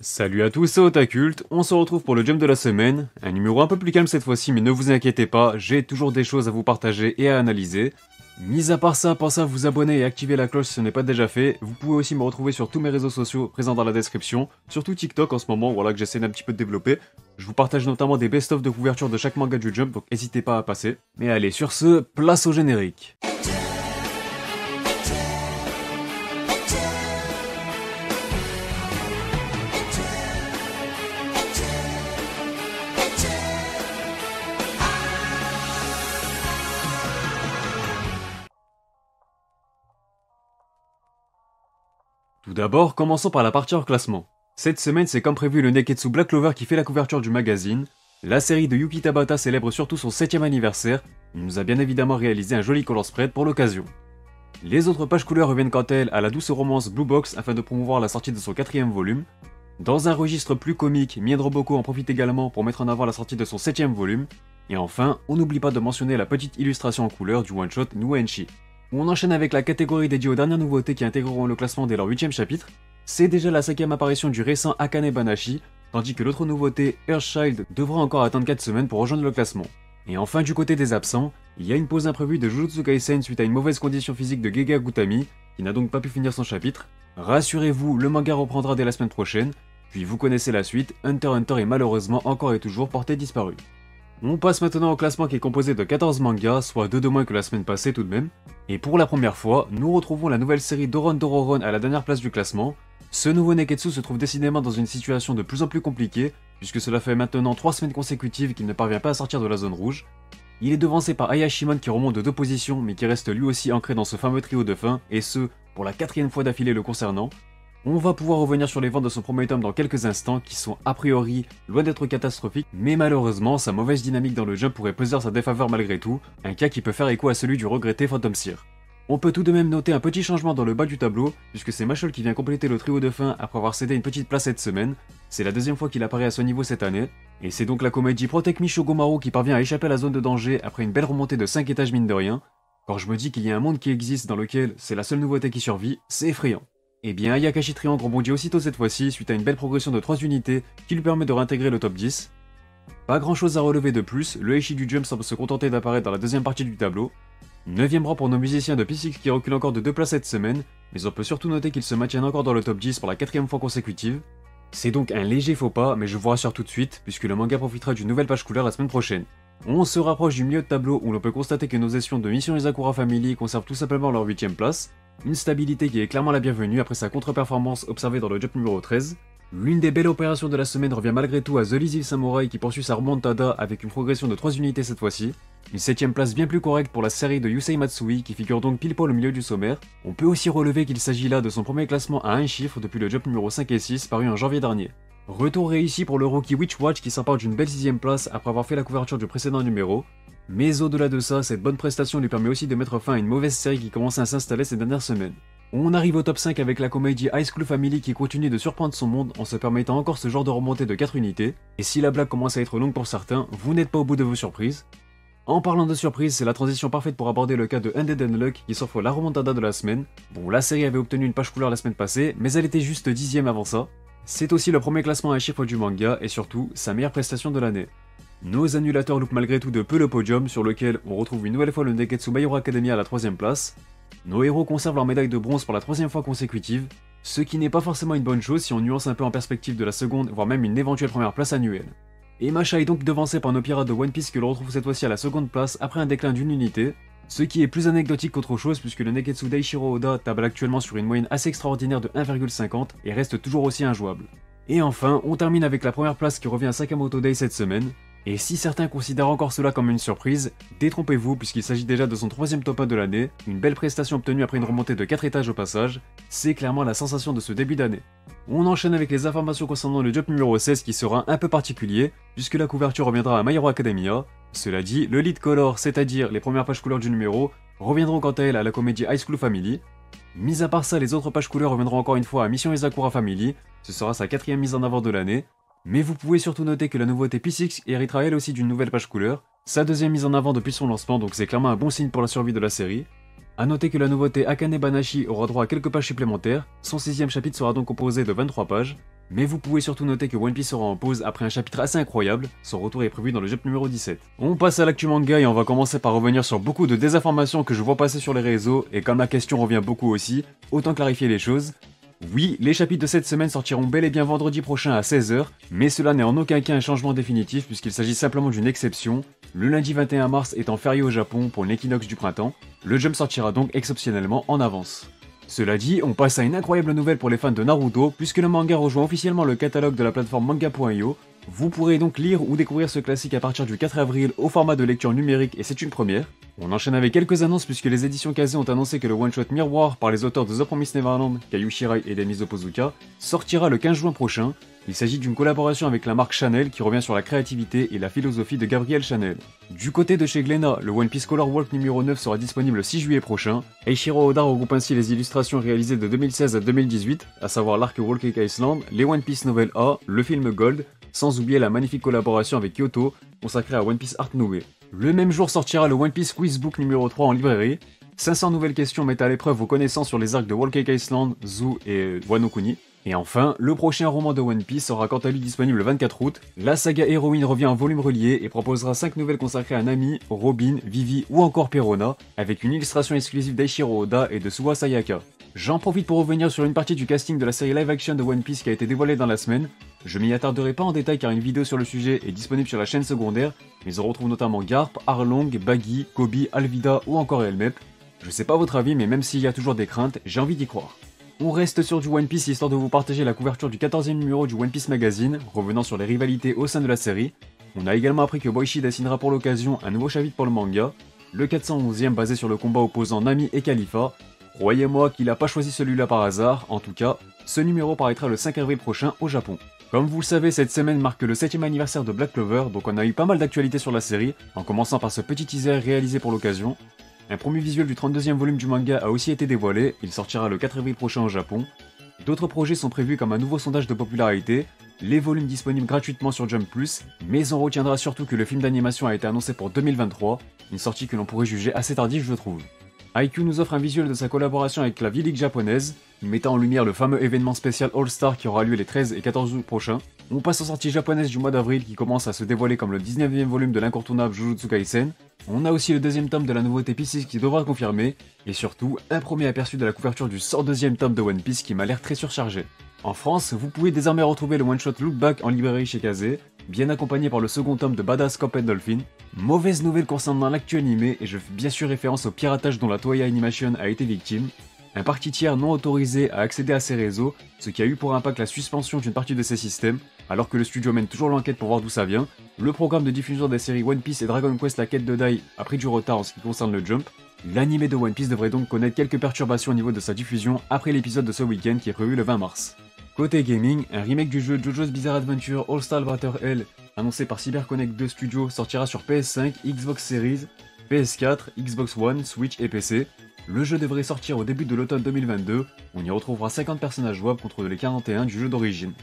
Salut à tous, c'est Otakult, on se retrouve pour le jump de la semaine, un numéro un peu plus calme cette fois-ci mais ne vous inquiétez pas, j'ai toujours des choses à vous partager et à analyser. Mis à part ça, pensez à vous abonner et activer la cloche si ce n'est pas déjà fait, vous pouvez aussi me retrouver sur tous mes réseaux sociaux présents dans la description, surtout TikTok en ce moment, voilà que j'essaie d'un petit peu de développer. Je vous partage notamment des best-of de couverture de chaque manga du jump, donc n'hésitez pas à passer. Mais allez, sur ce, place au générique. Tout d'abord, commençons par la partie hors classement. Cette semaine, c'est comme prévu le Neketsu Black Clover qui fait la couverture du magazine. La série de Yuki Tabata célèbre surtout son 7ème anniversaire, il nous a bien évidemment réalisé un joli color spread pour l'occasion. Les autres pages couleurs reviennent quant à elles à la douce romance Blue Box afin de promouvoir la sortie de son 4ème volume. Dans un registre plus comique, Mien Roboko en profite également pour mettre en avant la sortie de son 7ème volume. Et enfin, on n'oublie pas de mentionner la petite illustration en couleur du one-shot Nuenchi. On enchaîne avec la catégorie dédiée aux dernières nouveautés qui intégreront le classement dès leur 8ème chapitre. C'est déjà la 5ème apparition du récent Akane Banashi, tandis que l'autre nouveauté, Earthchild, devra encore attendre 4 semaines pour rejoindre le classement. Et enfin du côté des absents, il y a une pause imprévue de Jujutsu Kaisen suite à une mauvaise condition physique de Gege Gutami, qui n'a donc pas pu finir son chapitre. Rassurez-vous, le manga reprendra dès la semaine prochaine, puis vous connaissez la suite, Hunter x Hunter est malheureusement encore et toujours porté disparu. On passe maintenant au classement qui est composé de 14 mangas, soit 2 de moins que la semaine passée tout de même. Et pour la première fois, nous retrouvons la nouvelle série Doron Dororon à la dernière place du classement. Ce nouveau Neketsu se trouve décidément dans une situation de plus en plus compliquée, puisque cela fait maintenant 3 semaines consécutives qu'il ne parvient pas à sortir de la zone rouge. Il est devancé par Ayashimon qui remonte de 2 positions, mais qui reste lui aussi ancré dans ce fameux trio de fin, et ce, pour la 4ème fois d'affilée le concernant. On va pouvoir revenir sur les ventes de son premier tome dans quelques instants, qui sont a priori loin d'être catastrophiques, mais malheureusement sa mauvaise dynamique dans le jump pourrait peser en sa défaveur malgré tout, un cas qui peut faire écho à celui du regretté Phantom Seer. On peut tout de même noter un petit changement dans le bas du tableau, puisque c'est Machol qui vient compléter le trio de fin après avoir cédé une petite place cette semaine, c'est la 2ème fois qu'il apparaît à ce niveau cette année, et c'est donc la comédie Protect Me Shogomaru qui parvient à échapper à la zone de danger après une belle remontée de 5 étages mine de rien. Quand je me dis qu'il y a un monde qui existe dans lequel c'est la seule nouveauté qui survit, c'est effrayant. Eh bien, Ayakashi Triangle rebondit aussitôt cette fois-ci suite à une belle progression de 3 unités qui lui permet de réintégrer le top 10. Pas grand chose à relever de plus, le Heishi du jump semble se contenter d'apparaître dans la 2ème partie du tableau. 9ème rang pour nos musiciens de P6 qui reculent encore de 2 places cette semaine, mais on peut surtout noter qu'ils se maintiennent encore dans le top 10 pour la 4ème fois consécutive. C'est donc un léger faux pas, mais je vous rassure tout de suite, puisque le manga profitera d'une nouvelle page couleur la semaine prochaine. On se rapproche du milieu de tableau où l'on peut constater que nos échelons de Mission Izakura Family conservent tout simplement leur 8ème place, une stabilité qui est clairement la bienvenue après sa contre-performance observée dans le jump numéro 13. L'une des belles opérations de la semaine revient malgré tout à The Lazy Samurai qui poursuit sa remontada avec une progression de 3 unités cette fois-ci. Une 7ème place bien plus correcte pour la série de Yusei Matsui qui figure donc pile poil au milieu du sommaire. On peut aussi relever qu'il s'agit là de son premier classement à un chiffre depuis le jump numéro 5 et 6 paru en janvier dernier. Retour réussi pour le rookie Witchwatch qui s'empare d'une belle 6ème place après avoir fait la couverture du précédent numéro. Mais au-delà de ça, cette bonne prestation lui permet aussi de mettre fin à une mauvaise série qui commençait à s'installer ces dernières semaines. On arrive au top 5 avec la comédie High School Family qui continue de surprendre son monde en se permettant encore ce genre de remontée de 4 unités, et si la blague commence à être longue pour certains, vous n'êtes pas au bout de vos surprises. En parlant de surprise, c'est la transition parfaite pour aborder le cas de Undead Unluck qui s'offre la remontada de la semaine. Bon, la série avait obtenu une page couleur la semaine passée, mais elle était juste 10ème avant ça. C'est aussi le premier classement à un chiffre du manga, et surtout, sa meilleure prestation de l'année. Nos annulateurs loupent malgré tout de peu le podium sur lequel on retrouve une nouvelle fois le Neketsu My Hero Academia à la 3ème place. Nos héros conservent leur médaille de bronze pour la 3ème fois consécutive, ce qui n'est pas forcément une bonne chose si on nuance un peu en perspective de la seconde, voire même une éventuelle première place annuelle. Et Masha est donc devancé par nos pirates de One Piece que l'on retrouve cette fois-ci à la 2ème place après un déclin d'une unité, ce qui est plus anecdotique qu'autre chose puisque le Neketsu d'Eiichiro Oda table actuellement sur une moyenne assez extraordinaire de 1,50 et reste toujours aussi injouable. Et enfin, on termine avec la première place qui revient à Sakamoto Day cette semaine. Et si certains considèrent encore cela comme une surprise, détrompez-vous puisqu'il s'agit déjà de son 3ème top 1 de l'année, une belle prestation obtenue après une remontée de 4 étages au passage, c'est clairement la sensation de ce début d'année. On enchaîne avec les informations concernant le jump numéro 16 qui sera un peu particulier, puisque la couverture reviendra à My Hero Academia. Cela dit, le lead color, c'est-à-dire les premières pages couleurs du numéro, reviendront quant à elles à la comédie High School Family. Mis à part ça, les autres pages couleurs reviendront encore une fois à Mission Izakura Family, ce sera sa 4ème mise en avant de l'année. Mais vous pouvez surtout noter que la nouveauté P6 héritera elle aussi d'une nouvelle page couleur, sa 2ème mise en avant depuis son lancement donc c'est clairement un bon signe pour la survie de la série. A noter que la nouveauté Akane Banashi aura droit à quelques pages supplémentaires, son 6ème chapitre sera donc composé de 23 pages. Mais vous pouvez surtout noter que One Piece sera en pause après un chapitre assez incroyable, son retour est prévu dans le Jump numéro 17. On passe à l'actu manga et on va commencer par revenir sur beaucoup de désinformations que je vois passer sur les réseaux, et comme la question revient beaucoup aussi, autant clarifier les choses. Oui, les chapitres de cette semaine sortiront bel et bien vendredi prochain à 16h, mais cela n'est en aucun cas un changement définitif puisqu'il s'agit simplement d'une exception. Le lundi 21 mars étant férié au Japon pour l'équinoxe du printemps, le Jump sortira donc exceptionnellement en avance. Cela dit, on passe à une incroyable nouvelle pour les fans de Naruto, puisque le manga rejoint officiellement le catalogue de la plateforme manga.io. Vous pourrez donc lire ou découvrir ce classique à partir du 4 avril au format de lecture numérique et c'est une première. On enchaîne avec quelques annonces puisque les éditions Kazé ont annoncé que le one-shot Miroir par les auteurs de The Promised Neverland, Kayu Shirai et Demise Opozuka, sortira le 15 juin prochain. Il s'agit d'une collaboration avec la marque Chanel qui revient sur la créativité et la philosophie de Gabriel Chanel. Du côté de chez Glénat, le One Piece Color Work numéro 9 sera disponible le 6 juillet prochain. Eiichiro Oda regroupe ainsi les illustrations réalisées de 2016 à 2018, à savoir l'arc Whole Cake Island, les One Piece Novel A, le film Gold, sans oublier la magnifique collaboration avec Kyoto, consacrée à One Piece Art Nouveau. Le même jour sortira le One Piece Quiz Book numéro 3 en librairie. 500 nouvelles questions mettent à l'épreuve vos connaissances sur les arcs de Whole Cake Island, Zoo et Wano Kuni. Et enfin, le prochain roman de One Piece sera quant à lui disponible le 24 août. La saga héroïne revient en volume relié et proposera 5 nouvelles consacrées à Nami, Robin, Vivi ou encore Perona, avec une illustration exclusive d'Eiichiro Oda et de Suwa Sayaka. J'en profite pour revenir sur une partie du casting de la série live action de One Piece qui a été dévoilée dans la semaine. Je m'y attarderai pas en détail car une vidéo sur le sujet est disponible sur la chaîne secondaire, mais on retrouve notamment Garp, Arlong, Baggy, Kobe, Alvida ou encore Elmep. Je sais pas votre avis mais même s'il y a toujours des craintes, j'ai envie d'y croire. On reste sur du One Piece histoire de vous partager la couverture du 14e numéro du One Piece Magazine, revenant sur les rivalités au sein de la série. On a également appris que Boichi dessinera pour l'occasion un nouveau chapitre pour le manga, le 411e basé sur le combat opposant Nami et Khalifa. Croyez-moi qu'il a pas choisi celui-là par hasard, en tout cas, ce numéro paraîtra le 5 avril prochain au Japon. Comme vous le savez, cette semaine marque le 7e anniversaire de Black Clover, donc on a eu pas mal d'actualités sur la série, en commençant par ce petit teaser réalisé pour l'occasion. Un premier visuel du 32e volume du manga a aussi été dévoilé, il sortira le 4 avril prochain au Japon. D'autres projets sont prévus comme un nouveau sondage de popularité, les volumes disponibles gratuitement sur Jump+, mais on retiendra surtout que le film d'animation a été annoncé pour 2023, une sortie que l'on pourrait juger assez tardive je trouve. IQ nous offre un visuel de sa collaboration avec la V-League japonaise, mettant en lumière le fameux événement spécial All-Star qui aura lieu les 13 et 14 août prochains. On passe aux sorties japonaises du mois d'avril qui commence à se dévoiler comme le 19e volume de l'incontournable Jujutsu Kaisen. On a aussi le deuxième tome de la nouveauté P6 qui devra confirmer, et surtout un premier aperçu de la couverture du 102e tome de One Piece qui m'a l'air très surchargé. En France, vous pouvez désormais retrouver le one-shot Look Back en librairie chez Kazé, bien accompagné par le second tome de Badass Cop and Dolphin. Mauvaise nouvelle concernant l'actu animé, et je fais bien sûr référence au piratage dont la Toei Animation a été victime. Un parti tiers non autorisé a accédé à ces réseaux, ce qui a eu pour impact la suspension d'une partie de ces systèmes, alors que le studio mène toujours l'enquête pour voir d'où ça vient. Le programme de diffusion des séries One Piece et Dragon Quest La Quête de Dai a pris du retard en ce qui concerne le Jump. L'animé de One Piece devrait donc connaître quelques perturbations au niveau de sa diffusion après l'épisode de ce week-end qui est prévu le 20 mars. Côté gaming, un remake du jeu JoJo's Bizarre Adventure All-Star Battle Hell, annoncé par CyberConnect 2 Studios, sortira sur PS5, Xbox Series, PS4, Xbox One, Switch et PC. Le jeu devrait sortir au début de l'automne 2022, on y retrouvera 50 personnages jouables contre les 41 du jeu d'origine.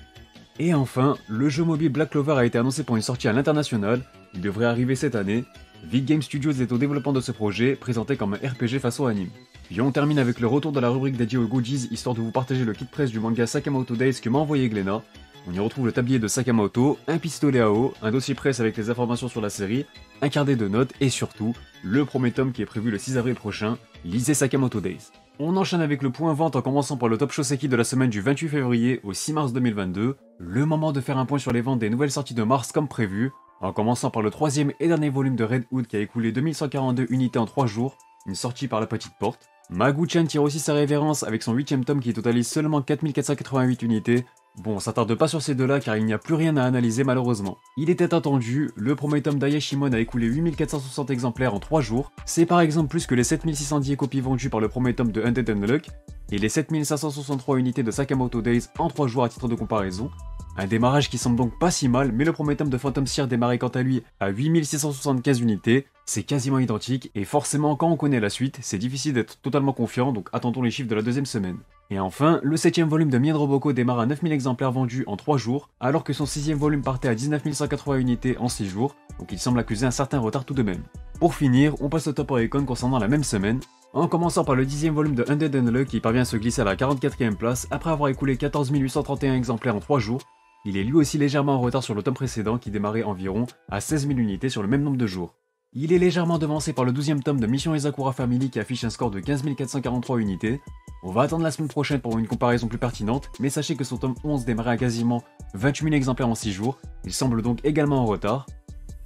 Et enfin, le jeu mobile Black Clover a été annoncé pour une sortie à l'international, il devrait arriver cette année. Big Game Studios est au développement de ce projet, présenté comme un RPG façon anime. Puis on termine avec le retour de la rubrique dédiée aux goodies, histoire de vous partager le kit presse du manga Sakamoto Days que m'a envoyé Glénat. On y retrouve le tablier de Sakamoto, un pistolet à eau, un dossier presse avec les informations sur la série, un carnet de notes et surtout, le premier tome qui est prévu le 6 avril prochain, lisez Sakamoto Days. On enchaîne avec le point vente en commençant par le Top Shoseki de la semaine du 28 février au 6 mars 2022, le moment de faire un point sur les ventes des nouvelles sorties de mars comme prévu, en commençant par le troisième et dernier volume de Red Hood qui a écoulé 2142 unités en 3 jours, une sortie par la petite porte. Magu-chan tire aussi sa révérence avec son 8ème tome qui totalise seulement 4488 unités. Bon, on s'attarde pas sur ces deux-là car il n'y a plus rien à analyser malheureusement. Il était attendu, le premier tome d'Ayashimon a écoulé 8460 exemplaires en 3 jours. C'est par exemple plus que les 7610 copies vendues par le premier tome de Undead Unluck et les 7563 unités de Sakamoto Days en 3 jours à titre de comparaison. Un démarrage qui semble donc pas si mal, mais le premier tome de Phantom Seer démarrait quant à lui à 8675 unités, c'est quasiment identique, et forcément quand on connaît la suite, c'est difficile d'être totalement confiant, donc attendons les chiffres de la deuxième semaine. Et enfin, le 7ème volume de Mien Roboko démarre à 9000 exemplaires vendus en 3 jours, alors que son 6ème volume partait à 19 180 unités en 6 jours, donc il semble accuser un certain retard tout de même. Pour finir, on passe au top Oricon concernant la même semaine. En commençant par le 10e volume de Undead Unluck qui parvient à se glisser à la 44e place après avoir écoulé 14 831 exemplaires en 3 jours, il est lui aussi légèrement en retard sur le tome précédent qui démarrait environ à 16 000 unités sur le même nombre de jours. Il est légèrement devancé par le 12e tome de Mission Izakura Family qui affiche un score de 15 443 unités. On va attendre la semaine prochaine pour une comparaison plus pertinente, mais sachez que son tome 11 démarrait à quasiment 28 000 exemplaires en 6 jours, il semble donc également en retard.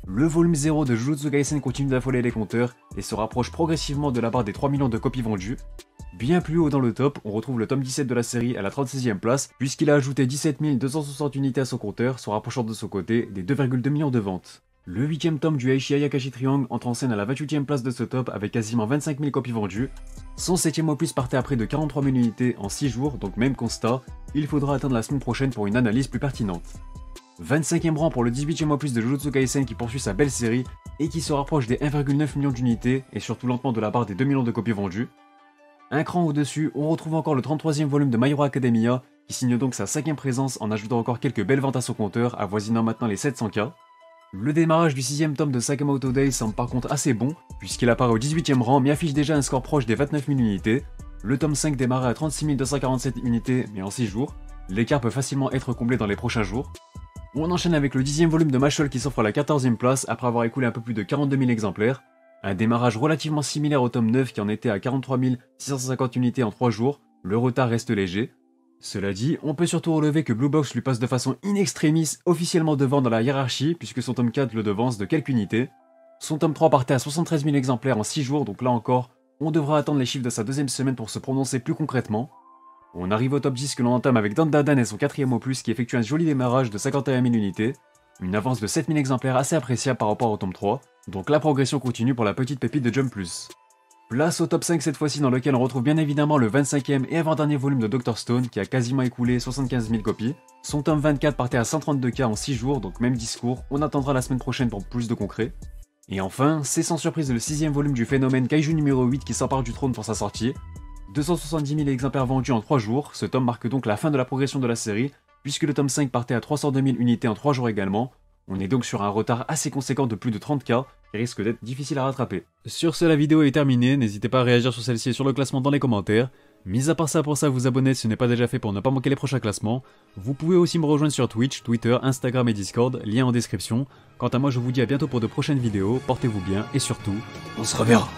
Le volume 0 de Jujutsu Kaisen continue d'affoler les compteurs et se rapproche progressivement de la barre des 3 millions de copies vendues. Bien plus haut dans le top, on retrouve le tome 17 de la série à la 36e place, puisqu'il a ajouté 17 260 unités à son compteur, se rapprochant de son côté des 2,2 millions de ventes. Le 8e tome du Aichi Ayakashi Triangle entre en scène à la 28e place de ce top avec quasiment 25 000 copies vendues. Son 7e opus partait à près de 43 000 unités en 6 jours, donc même constat, il faudra attendre la semaine prochaine pour une analyse plus pertinente. 25e rang pour le 18e opus de Jujutsu Kaisen qui poursuit sa belle série et qui se rapproche des 1,9 millions d'unités et surtout lentement de la barre des 2 millions de copies vendues. Un cran au-dessus, on retrouve encore le 33e volume de My Hero Academia qui signe donc sa 5e présence en ajoutant encore quelques belles ventes à son compteur, avoisinant maintenant les 700K. Le démarrage du 6e tome de Sakamoto Days semble par contre assez bon, puisqu'il apparaît au 18e rang mais affiche déjà un score proche des 29 000 unités. Le tome 5 démarrait à 36 247 unités mais en 6 jours. L'écart peut facilement être comblé dans les prochains jours. On enchaîne avec le 10e volume de Mashle qui s'offre à la 14e place après avoir écoulé un peu plus de 42 000 exemplaires. Un démarrage relativement similaire au tome 9 qui en était à 43 650 unités en 3 jours, le retard reste léger. Cela dit, on peut surtout relever que Blue Box lui passe de façon in extremis officiellement devant dans la hiérarchie puisque son tome 4 le devance de quelques unités. Son tome 3 partait à 73 000 exemplaires en 6 jours donc là encore, on devra attendre les chiffres de sa deuxième semaine pour se prononcer plus concrètement. On arrive au top 10 que l'on entame avec Dandadan et son 4e opus qui effectue un joli démarrage de 51 000 unités, une avance de 7 000 exemplaires assez appréciable par rapport au tome 3, donc la progression continue pour la petite pépite de Jump Plus. Place au top 5 cette fois-ci dans lequel on retrouve bien évidemment le 25e et avant-dernier volume de Dr Stone qui a quasiment écoulé 75 000 copies. Son tome 24 partait à 132K en 6 jours, donc même discours, on attendra la semaine prochaine pour plus de concret. Et enfin, c'est sans surprise le 6e volume du phénomène Kaiju numéro 8 qui s'empare du trône pour sa sortie. 270 000 exemplaires vendus en 3 jours, ce tome marque donc la fin de la progression de la série, puisque le tome 5 partait à 302 000 unités en 3 jours également. On est donc sur un retard assez conséquent de plus de 30K, qui risque d'être difficile à rattraper. Sur ce, la vidéo est terminée, n'hésitez pas à réagir sur celle-ci et sur le classement dans les commentaires. Mis à part ça, pour ça, vous abonner si ce n'est pas déjà fait pour ne pas manquer les prochains classements. Vous pouvez aussi me rejoindre sur Twitch, Twitter, Instagram et Discord, lien en description. Quant à moi, je vous dis à bientôt pour de prochaines vidéos, portez-vous bien et surtout, on se reverra.